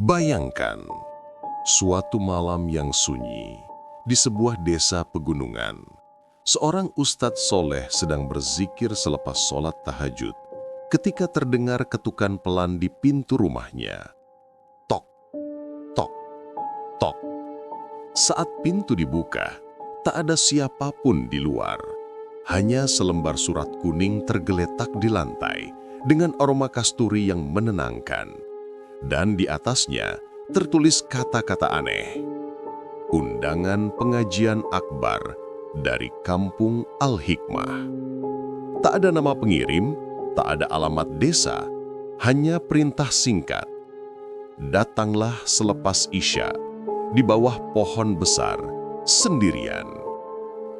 Bayangkan, suatu malam yang sunyi, di sebuah desa pegunungan, seorang ustadz soleh sedang berzikir selepas sholat tahajud ketika terdengar ketukan pelan di pintu rumahnya. Tok, tok, tok. Saat pintu dibuka, tak ada siapapun di luar. Hanya selembar surat kuning tergeletak di lantai dengan aroma kasturi yang menenangkan. Dan di atasnya tertulis kata-kata aneh. Undangan pengajian akbar dari Kampung Al-Hikmah. Tak ada nama pengirim, tak ada alamat desa, hanya perintah singkat. Datanglah selepas Isya, di bawah pohon besar, sendirian.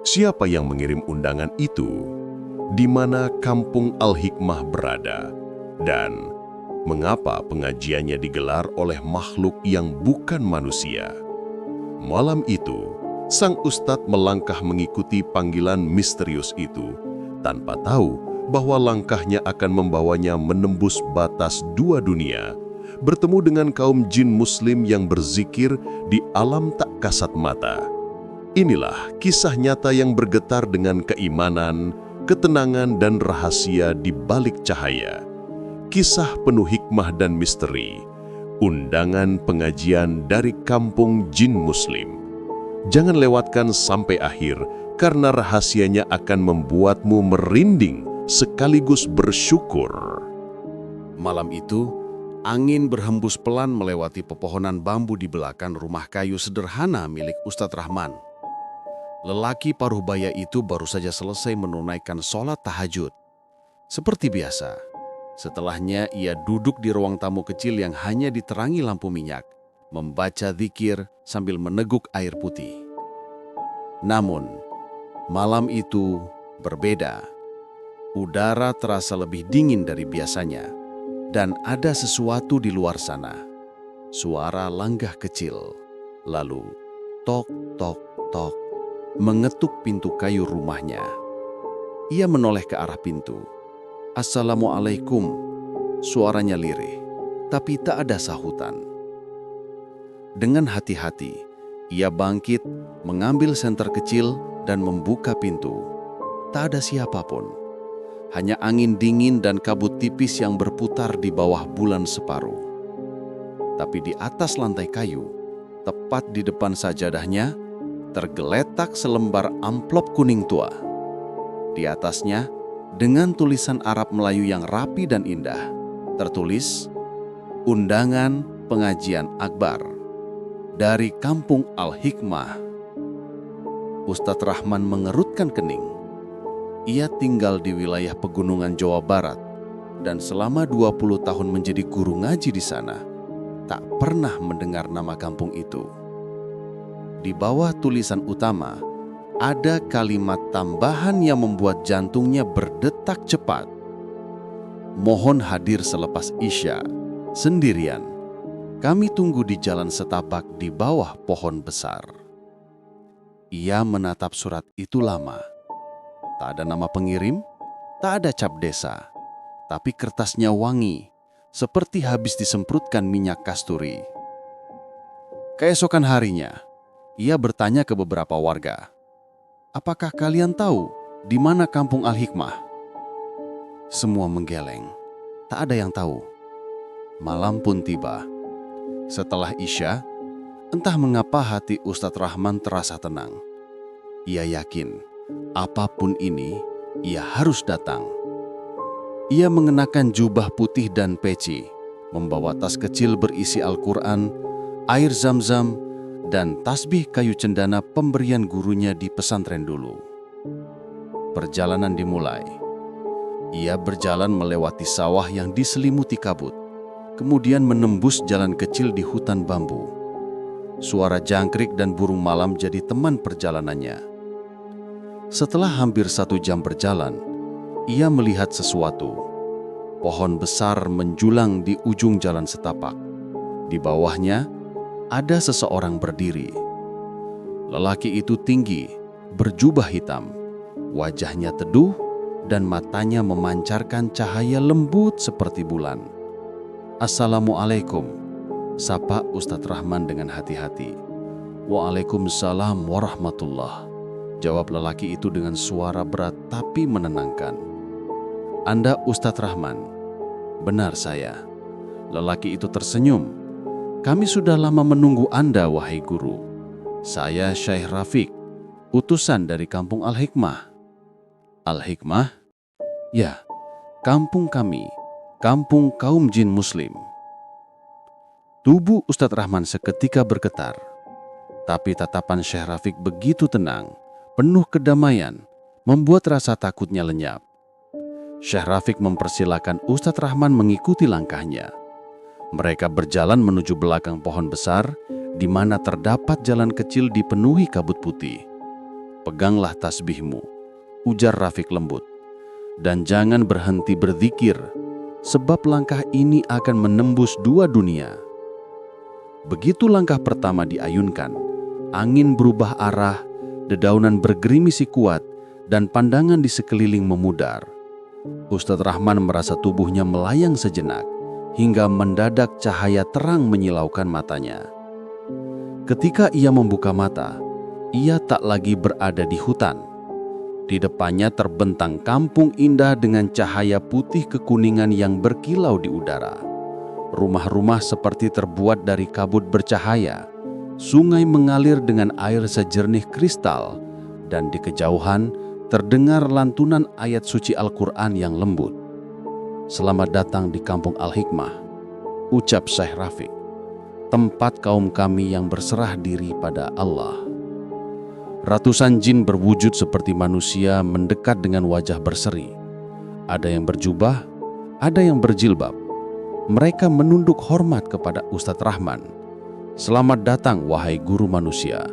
Siapa yang mengirim undangan itu? Di mana Kampung Al-Hikmah berada? Dan mengapa pengajiannya digelar oleh makhluk yang bukan manusia? Malam itu, sang ustadz melangkah mengikuti panggilan misterius itu, tanpa tahu bahwa langkahnya akan membawanya menembus batas dua dunia, bertemu dengan kaum jin muslim yang berzikir di alam tak kasat mata. Inilah kisah nyata yang bergetar dengan keimanan, ketenangan, dan rahasia di balik cahaya. Kisah penuh hikmah dan misteri, undangan pengajian dari Kampung Jin Muslim. Jangan lewatkan sampai akhir, karena rahasianya akan membuatmu merinding sekaligus bersyukur. Malam itu, angin berhembus pelan melewati pepohonan bambu di belakang rumah kayu sederhana milik Ustadz Rahman. Lelaki paruh baya itu baru saja selesai menunaikan sholat tahajud. Seperti biasa, setelahnya ia duduk di ruang tamu kecil yang hanya diterangi lampu minyak, membaca zikir sambil meneguk air putih. Namun, malam itu berbeda. Udara terasa lebih dingin dari biasanya, dan ada sesuatu di luar sana. Suara langgah kecil, lalu tok, tok, tok, mengetuk pintu kayu rumahnya. Ia menoleh ke arah pintu. "Assalamualaikum," suaranya lirih, tapi tak ada sahutan. Dengan hati-hati, ia bangkit, mengambil senter kecil dan membuka pintu. Tak ada siapapun, hanya angin dingin dan kabut tipis yang berputar di bawah bulan separuh. Tapi di atas lantai kayu, tepat di depan sajadahnya, tergeletak selembar amplop kuning tua. Di atasnya, dengan tulisan Arab Melayu yang rapi dan indah, tertulis, "Undangan pengajian akbar dari Kampung Al-Hikmah." Ustadz Rahman mengerutkan kening. Ia tinggal di wilayah pegunungan Jawa Barat, dan selama 20 tahun menjadi guru ngaji di sana, tak pernah mendengar nama kampung itu. Di bawah tulisan utama, ada kalimat tambahan yang membuat jantungnya berdetak cepat. "Mohon hadir selepas Isya, sendirian. Kami tunggu di jalan setapak di bawah pohon besar." Ia menatap surat itu lama. Tak ada nama pengirim, tak ada cap desa, tapi kertasnya wangi, seperti habis disemprotkan minyak kasturi. Keesokan harinya, ia bertanya ke beberapa warga, "Apakah kalian tahu di mana Kampung Al-Hikmah?" Semua menggeleng, tak ada yang tahu. Malam pun tiba. Setelah Isya, entah mengapa hati Ustadz Rahman terasa tenang. Ia yakin, apapun ini, ia harus datang. Ia mengenakan jubah putih dan peci, membawa tas kecil berisi Al-Quran, air zam-zam, dan tasbih kayu cendana pemberian gurunya di pesantren dulu. Perjalanan dimulai. Ia berjalan melewati sawah yang diselimuti kabut, kemudian menembus jalan kecil di hutan bambu. Suara jangkrik dan burung malam jadi teman perjalanannya. Setelah hampir 1 jam berjalan, ia melihat sesuatu. Pohon besar menjulang di ujung jalan setapak. Di bawahnya, ada seseorang berdiri. Lelaki itu tinggi, berjubah hitam, wajahnya teduh, dan matanya memancarkan cahaya lembut seperti bulan. "Assalamualaikum," sapa Ustadz Rahman dengan hati-hati. Waalaikumsalam warahmatullah, jawab lelaki itu dengan suara berat tapi menenangkan. Anda Ustadz Rahman? Benar saya. Lelaki itu tersenyum. Kami sudah lama menunggu Anda, wahai guru. Saya Syekh Rafiq, utusan dari kampung Al-Hikmah. Al-Hikmah? Ya, kampung kami, kampung kaum jin muslim. Tubuh Ustadz Rahman seketika bergetar. Tapi tatapan Syekh Rafiq begitu tenang, penuh kedamaian, membuat rasa takutnya lenyap. Syekh Rafiq mempersilakan Ustadz Rahman mengikuti langkahnya. Mereka berjalan menuju belakang pohon besar, di mana terdapat jalan kecil dipenuhi kabut putih. Peganglah tasbihmu, ujar Rafiq lembut. Dan jangan berhenti berzikir, sebab langkah ini akan menembus 2 dunia. Begitu langkah pertama diayunkan, angin berubah arah, dedaunan bergerimisi kuat, dan pandangan di sekeliling memudar. Ustadz Rahman merasa tubuhnya melayang sejenak, hingga mendadak cahaya terang menyilaukan matanya. Ketika ia membuka mata, ia tak lagi berada di hutan. Di depannya terbentang kampung indah dengan cahaya putih kekuningan yang berkilau di udara. Rumah-rumah seperti terbuat dari kabut bercahaya. Sungai mengalir dengan air sejernih kristal, dan di kejauhan terdengar lantunan ayat suci Al-Quran yang lembut. Selamat datang di kampung Al-Hikmah, ucap Syekh Rafiq, tempat kaum kami yang berserah diri pada Allah. Ratusan jin berwujud seperti manusia mendekat dengan wajah berseri. Ada yang berjubah, ada yang berjilbab. Mereka menunduk hormat kepada Ustadz Rahman. Selamat datang, wahai guru manusia.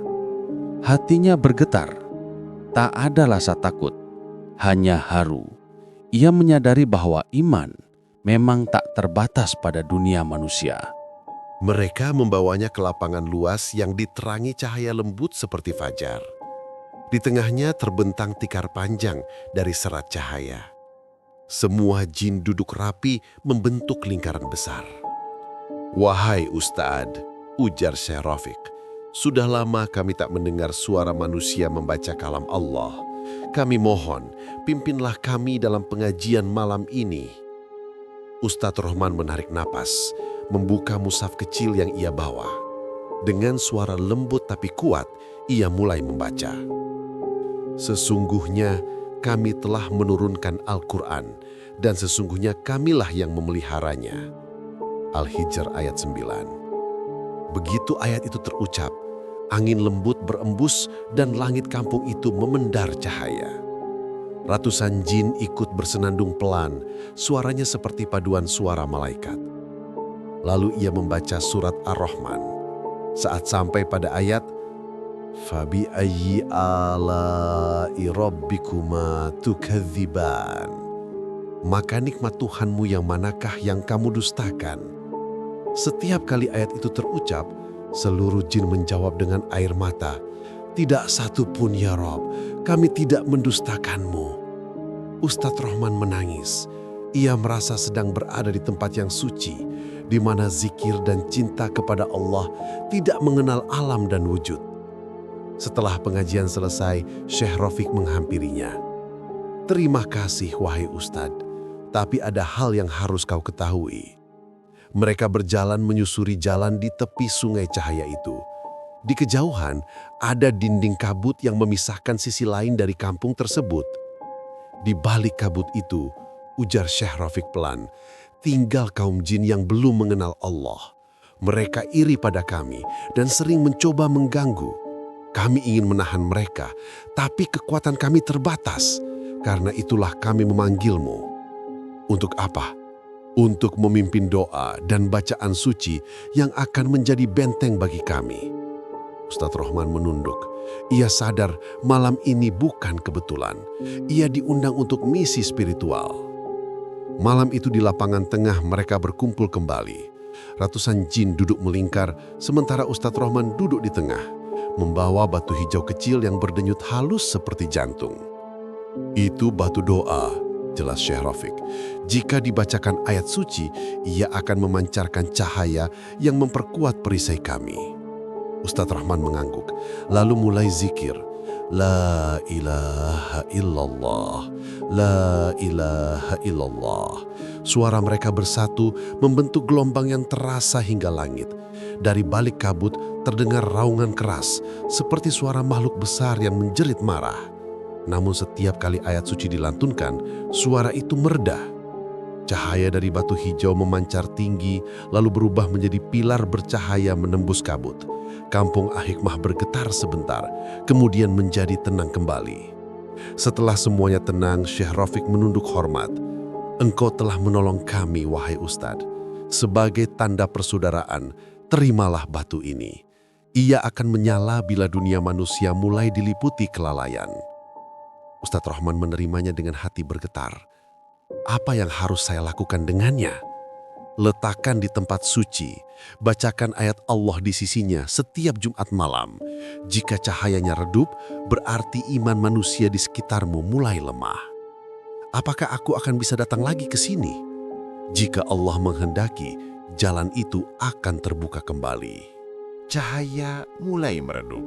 Hatinya bergetar. Tak ada rasa takut, hanya haru. Ia menyadari bahwa iman memang tak terbatas pada dunia manusia. Mereka membawanya ke lapangan luas yang diterangi cahaya lembut seperti fajar. Di tengahnya terbentang tikar panjang dari serat cahaya. Semua jin duduk rapi membentuk lingkaran besar. Wahai Ustadz, ujar Syekh Rafiq, sudah lama kami tak mendengar suara manusia membaca kalam Allah. Kami mohon, pimpinlah kami dalam pengajian malam ini. Ustadz Rahman menarik napas, membuka mushaf kecil yang ia bawa. Dengan suara lembut tapi kuat, ia mulai membaca. Sesungguhnya kami telah menurunkan Al-Quran, dan sesungguhnya kamilah yang memeliharanya. Al-Hijr ayat 9. Begitu ayat itu terucap, angin lembut berembus dan langit kampung itu memendar cahaya. Ratusan jin ikut bersenandung pelan, suaranya seperti paduan suara malaikat. Lalu ia membaca surat Ar-Rahman. Saat sampai pada ayat, Fabi ayyi ala'i rabbikuma tukadziban. Maka nikmat Tuhanmu yang manakah yang kamu dustakan? Setiap kali ayat itu terucap, seluruh jin menjawab dengan air mata, tidak satu pun ya Rob, kami tidak mendustakanmu. Ustadz Rahman menangis. Ia merasa sedang berada di tempat yang suci, di mana zikir dan cinta kepada Allah tidak mengenal alam dan wujud. Setelah pengajian selesai, Syekh Rafiq menghampirinya. Terima kasih wahai Ustadz, tapi ada hal yang harus kau ketahui. Mereka berjalan menyusuri jalan di tepi sungai cahaya itu. Di kejauhan, ada dinding kabut yang memisahkan sisi lain dari kampung tersebut. Di balik kabut itu, ujar Syekh Rafiq pelan, tinggal kaum jin yang belum mengenal Allah. Mereka iri pada kami dan sering mencoba mengganggu. Kami ingin menahan mereka, tapi kekuatan kami terbatas. Karena itulah kami memanggilmu. Untuk apa? Untuk memimpin doa dan bacaan suci yang akan menjadi benteng bagi kami. Ustadz Rahman menunduk. Ia sadar malam ini bukan kebetulan. Ia diundang untuk misi spiritual. Malam itu di lapangan tengah mereka berkumpul kembali. Ratusan jin duduk melingkar, sementara Ustadz Rahman duduk di tengah, membawa batu hijau kecil yang berdenyut halus seperti jantung. Itu batu doa, jelas Syekh Rafiq. Jika dibacakan ayat suci, ia akan memancarkan cahaya yang memperkuat perisai kami. Ustadz Rahman mengangguk, lalu mulai zikir. La ilaha illallah, la ilaha illallah. Suara mereka bersatu membentuk gelombang yang terasa hingga langit. Dari balik kabut terdengar raungan keras, seperti suara makhluk besar yang menjerit marah. Namun setiap kali ayat suci dilantunkan, suara itu mereda. Cahaya dari batu hijau memancar tinggi, lalu berubah menjadi pilar bercahaya menembus kabut. Kampung Al-Hikmah bergetar sebentar, kemudian menjadi tenang kembali. Setelah semuanya tenang, Syekh Rafiq menunduk hormat. Engkau telah menolong kami, wahai Ustadz. Sebagai tanda persaudaraan, terimalah batu ini. Ia akan menyala bila dunia manusia mulai diliputi kelalaian. Ustadz Rahman menerimanya dengan hati bergetar. Apa yang harus saya lakukan dengannya? Letakkan di tempat suci, bacakan ayat Allah di sisinya setiap Jumat malam. Jika cahayanya redup, berarti iman manusia di sekitarmu mulai lemah. Apakah aku akan bisa datang lagi ke sini? Jika Allah menghendaki, jalan itu akan terbuka kembali. Cahaya mulai meredup.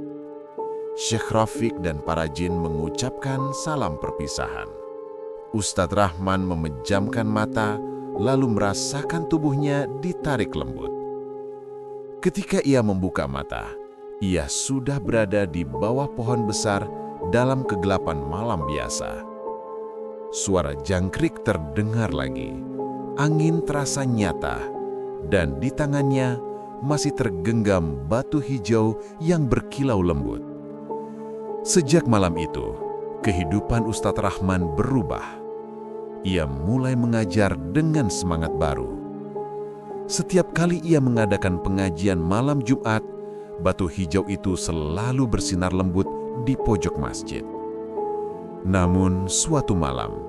Syekh Rafiq dan para jin mengucapkan salam perpisahan. Ustadz Rahman memejamkan mata, lalu merasakan tubuhnya ditarik lembut. Ketika ia membuka mata, ia sudah berada di bawah pohon besar dalam kegelapan malam biasa. Suara jangkrik terdengar lagi, angin terasa nyata, dan di tangannya masih tergenggam batu hijau yang berkilau lembut. Sejak malam itu, kehidupan Ustadz Rahman berubah. Ia mulai mengajar dengan semangat baru. Setiap kali ia mengadakan pengajian malam Jumat, batu hijau itu selalu bersinar lembut di pojok masjid. Namun suatu malam,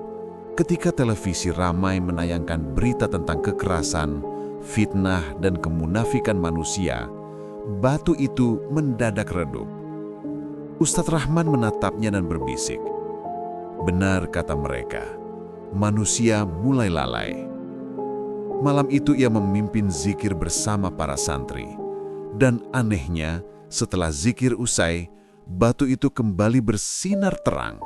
ketika televisi ramai menayangkan berita tentang kekerasan, fitnah, dan kemunafikan manusia, batu itu mendadak redup. Ustadz Rahman menatapnya dan berbisik. Benar kata mereka, manusia mulai lalai. Malam itu ia memimpin zikir bersama para santri. Dan anehnya, setelah zikir usai, batu itu kembali bersinar terang.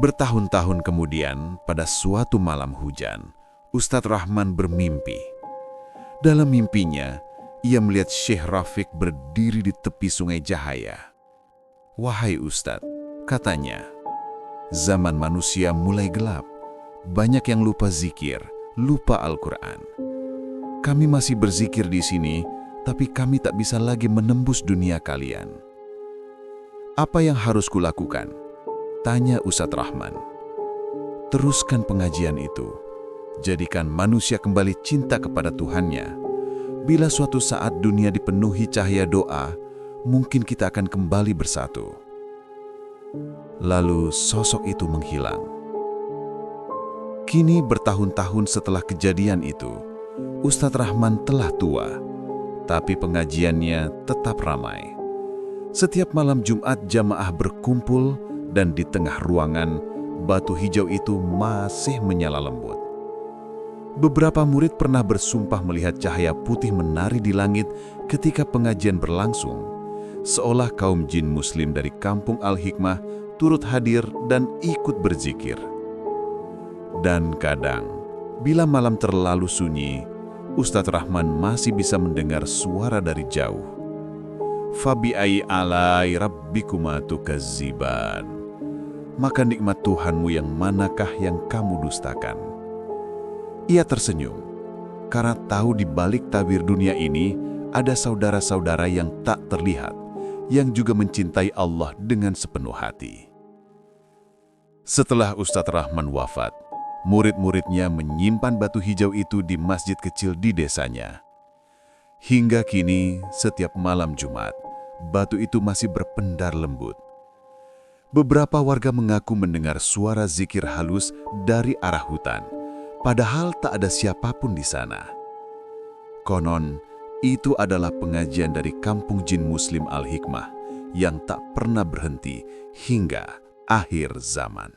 Bertahun-tahun kemudian, pada suatu malam hujan, Ustadz Rahman bermimpi. Dalam mimpinya, ia melihat Syekh Rafiq berdiri di tepi sungai Jahaya. Wahai Ustadz, katanya, zaman manusia mulai gelap. Banyak yang lupa zikir, lupa Al-Quran. Kami masih berzikir di sini, tapi kami tak bisa lagi menembus dunia kalian. Apa yang harus kulakukan? Tanya Ustadz Rahman. Teruskan pengajian itu. Jadikan manusia kembali cinta kepada Tuhannya. Bila suatu saat dunia dipenuhi cahaya doa, mungkin kita akan kembali bersatu. Lalu sosok itu menghilang. Kini bertahun-tahun setelah kejadian itu, Ustadz Rahman telah tua, tapi pengajiannya tetap ramai. Setiap malam Jumat jamaah berkumpul dan di tengah ruangan, batu hijau itu masih menyala lembut. Beberapa murid pernah bersumpah melihat cahaya putih menari di langit ketika pengajian berlangsung, seolah kaum jin muslim dari kampung Al-Hikmah turut hadir dan ikut berzikir. Dan kadang, bila malam terlalu sunyi, Ustadz Rahman masih bisa mendengar suara dari jauh. Fabi'ai alai rabbikuma tukazziban. Maka nikmat Tuhanmu yang manakah yang kamu dustakan? Ia tersenyum, karena tahu di balik tabir dunia ini ada saudara-saudara yang tak terlihat, yang juga mencintai Allah dengan sepenuh hati. Setelah Ustadz Rahman wafat, murid-muridnya menyimpan batu hijau itu di masjid kecil di desanya. Hingga kini, setiap malam Jumat, batu itu masih berpendar lembut. Beberapa warga mengaku mendengar suara zikir halus dari arah hutan, padahal tak ada siapapun di sana. Konon, itu adalah pengajian dari kampung jin muslim Al-Hikmah yang tak pernah berhenti hingga akhir zaman.